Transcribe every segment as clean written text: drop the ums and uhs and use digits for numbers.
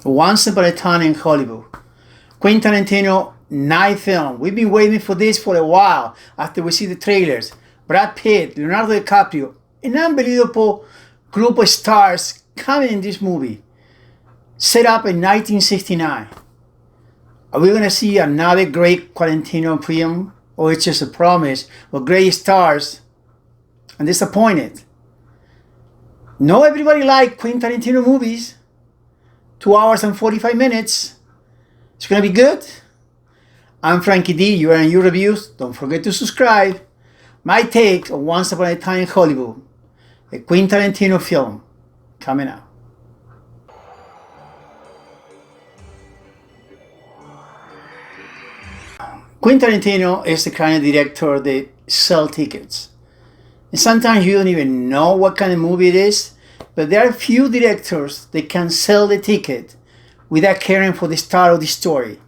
Once Upon a Time in Hollywood. Quentin Tarantino night film. We've been waiting for this for a while after we see the trailers. Brad Pitt, Leonardo DiCaprio, an unbelievable group of stars coming in this movie. Set up in 1969. Are we going to see another great Tarantino film? Or it's just a promise of great stars and disappointed? No, everybody like Quentin Tarantino movies. 2 hours and 45 minutes. It's going to be good. I'm Frankie D. You are in your reviews. Don't forget to subscribe. My take on Once Upon a Time in Hollywood, a Quentin Tarantino film coming out. Quentin Tarantino is the kind of director that sells tickets. And sometimes you don't even know what kind of movie it is, but there are few directors that can sell the ticket without caring for the star of the story.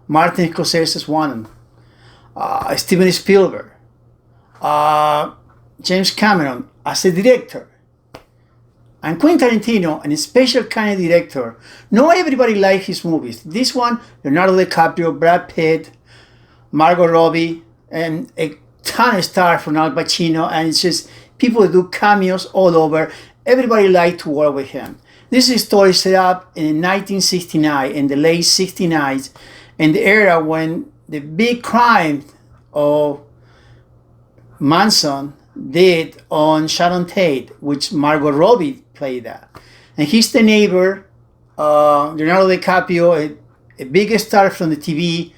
Martin Scorsese is one of them. Steven Spielberg. James Cameron as a director. And Quentin Tarantino, a special kind of director. Not everybody likes his movies. This one, Leonardo DiCaprio, Brad Pitt, Margot Robbie, and a ton of stars from Al Pacino, and it's just people do cameos all over. Everybody liked to work with him. This is a story set up in 1969, in the late 69s, in the era when the big crime of Manson did on Sharon Tate, which Margot Robbie played that. And he's the neighbor, Leonardo DiCaprio, a big star from the TV,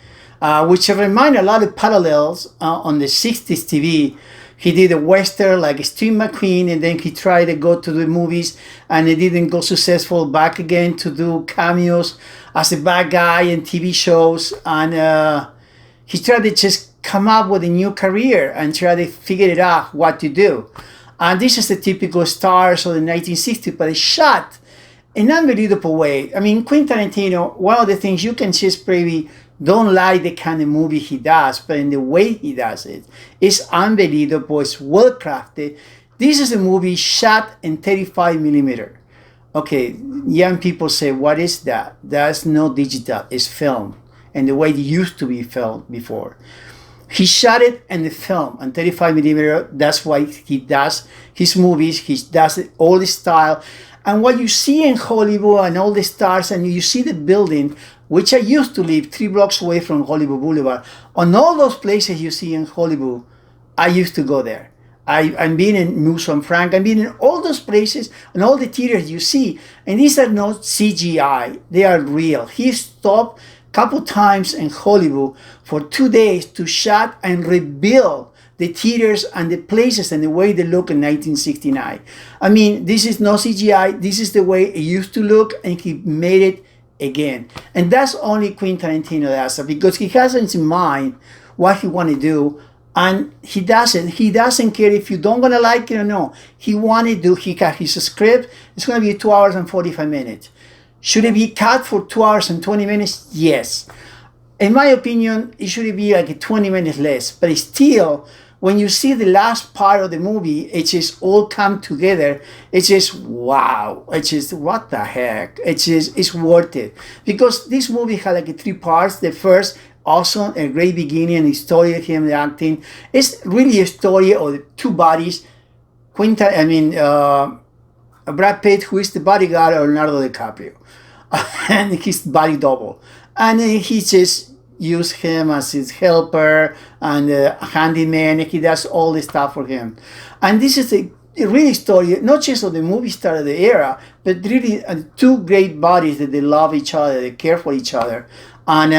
which remind a lot of parallels on the 60s TV. He did a western like Steve McQueen, and then he tried to go to the movies, and it didn't go successful. Back again to do cameos as a bad guy in TV shows, and he tried to just come up with a new career and try to figure it out what to do. And this is the typical stars of the 1960s, but it's shot in an unbelievable way. I mean, Quentin Tarantino, one of the things you can just probably don't like the kind of movie he does, but in the way he does it, it's unbelievable, it's well crafted. This is a movie shot in 35 millimeter. Okay, young people say, what is that? That's not digital, it's film, and the way it used to be filmed before. He shot it in the film on 35 millimeter. That's why he does his movies. He does it all the style. And what you see in Hollywood and all the stars, and you see the building, which I used to live 3 blocks away from Hollywood Boulevard. On all those places you see in Hollywood, I used to go there. I'm being in Museum Frank. I'm being in all those places and all the theaters you see. And these are not CGI. They are real. He stopped couple times in Hollywood for 2 days to shot and rebuild the theaters and the places and the way they look in 1969. I mean, this is no CGI. This is the way it used to look, and he made it again. And that's only Quentin Tarantino does, because he has in mind what he want to do, and he doesn't care if you don't gonna like it or no. He want to do. He got his script. It's gonna be 2 hours and 45 minutes. Should it be cut for 2 hours and 20 minutes? Yes. In my opinion, it should be like 20 minutes less. But still, when you see the last part of the movie, it just all come together. It's just, wow. It's just, what the heck? It's worth it. Because this movie had like 3 parts. The first, awesome, a great beginning, a story of him acting. It's really a story of the 2 bodies. Brad Pitt, who is the bodyguard of Leonardo DiCaprio, and his body double, and he just used him as his helper and handyman. He does all the stuff for him, and this is a really story, not just of the movie star of the era, but really 2 great bodies that they love each other, they care for each other, and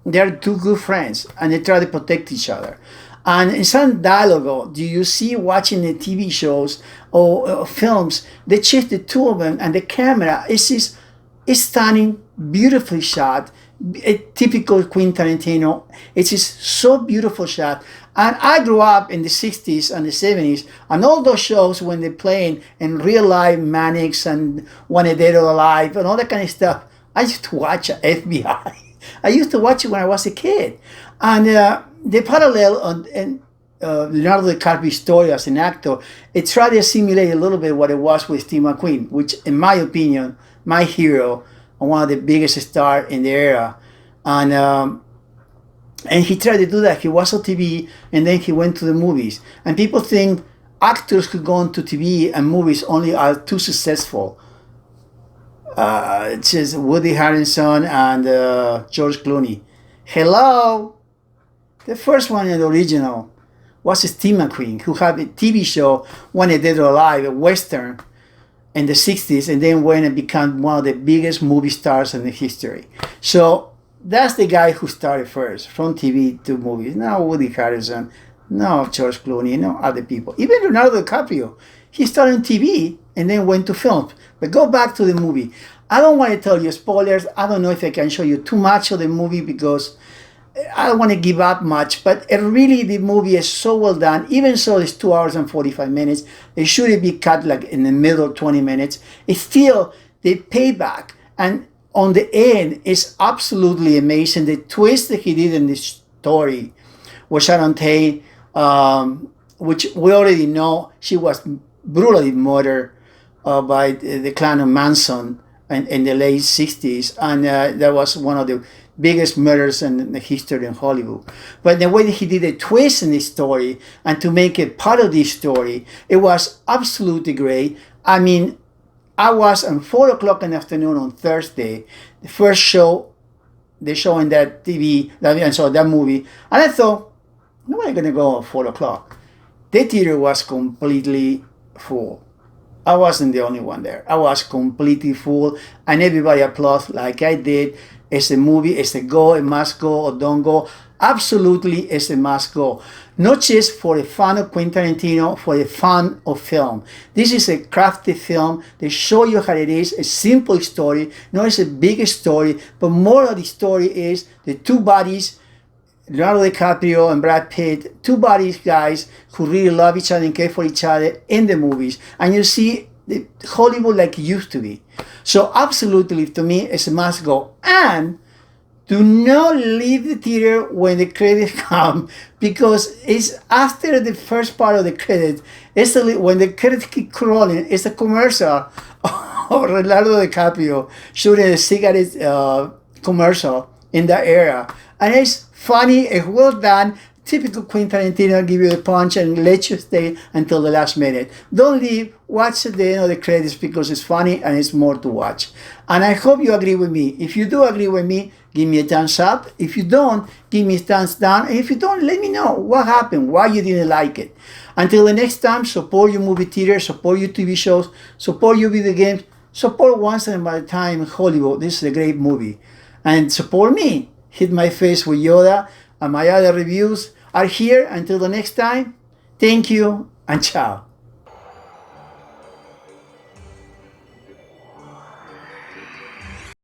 they're 2 good friends, and they try to protect each other. And in some dialogue, do you see watching the TV shows or films, they change the 2 of them, and the camera is stunning, beautifully shot, a typical Quentin Tarantino. It's just so beautiful shot. And I grew up in the 60s and the 70s, and all those shows when they're playing in real life, Mannix and Wanted Dead or Alive and all that kind of stuff, I used to watch FBI. I used to watch it when I was a kid. And the parallel on Leonardo DiCaprio's story as an actor, it tried to simulate a little bit what it was with Steve McQueen, which in my opinion, my hero, one of the biggest stars in the era. And he tried to do that. He was on TV, and then he went to the movies. And people think actors who go into TV and movies only are too successful. It's just Woody Harrelson and George Clooney. Hello, the first one in the original was Steve McQueen, who had a TV show When They Dead or Alive, a western in the 60s, and then went and became one of the biggest movie stars in the history. So that's the guy who started first, from TV to movies. No Woody Harrelson, no George Clooney, no other people. Even Leonardo DiCaprio, he started on TV and then went to film. But go back to the movie. I don't want to tell you spoilers. I don't know if I can show you too much of the movie because I don't want to give up much. But really, the movie is so well done. Even so, it's 2 hours and 45 minutes. It should be cut like in the middle, 20 minutes. It's still the payback. And on the end, it's absolutely amazing. The twist that he did in this story was Sharon Tate, which we already know she was brutally murdered by the clan of Manson in the late 60s. And that was one of the biggest murders in the history of Hollywood. But the way that he did a twist in this story and to make it part of this story, it was absolutely great. I mean, I was on 4 o'clock in the afternoon on Thursday, the first show, they showing that TV, that movie, and I thought, nobody gonna go at 4 o'clock. The theater was completely full. I wasn't the only one there. I was completely full, and everybody applauded like I did. It's a movie, it's a go, it must go or don't go. Absolutely, it's a must go. Not just for the fan of Quentin Tarantino, for the fan of film. This is a crafted film. They show you how it is, a simple story. No, it's a big story, but more of the story is the two buddies, Leonardo DiCaprio and Brad Pitt, two buddies guys who really love each other and care for each other in the movies. And you see the Hollywood like it used to be. So absolutely, to me, it's a must go. And do not leave the theater when the credits come, because it's after the first part of the credits. It's when the credits keep rolling. It's a commercial of Leonardo DiCaprio shooting a cigarette commercial in that era, and it's funny. It's well done. Typical Quentin Tarantino, give you a punch and let you stay until the last minute. Don't leave. Watch the end of the credits because it's funny and it's more to watch. And I hope you agree with me. If you do agree with me, give me a thumbs up. If you don't, give me a thumbs down. And if you don't, let me know what happened, why you didn't like it. Until the next time, support your movie theater, support your TV shows, support your video games, support Once in a Time Hollywood. This is a great movie. And support me. Hit my face with Yoda, and my other reviews are here. Until the next time, thank you and ciao.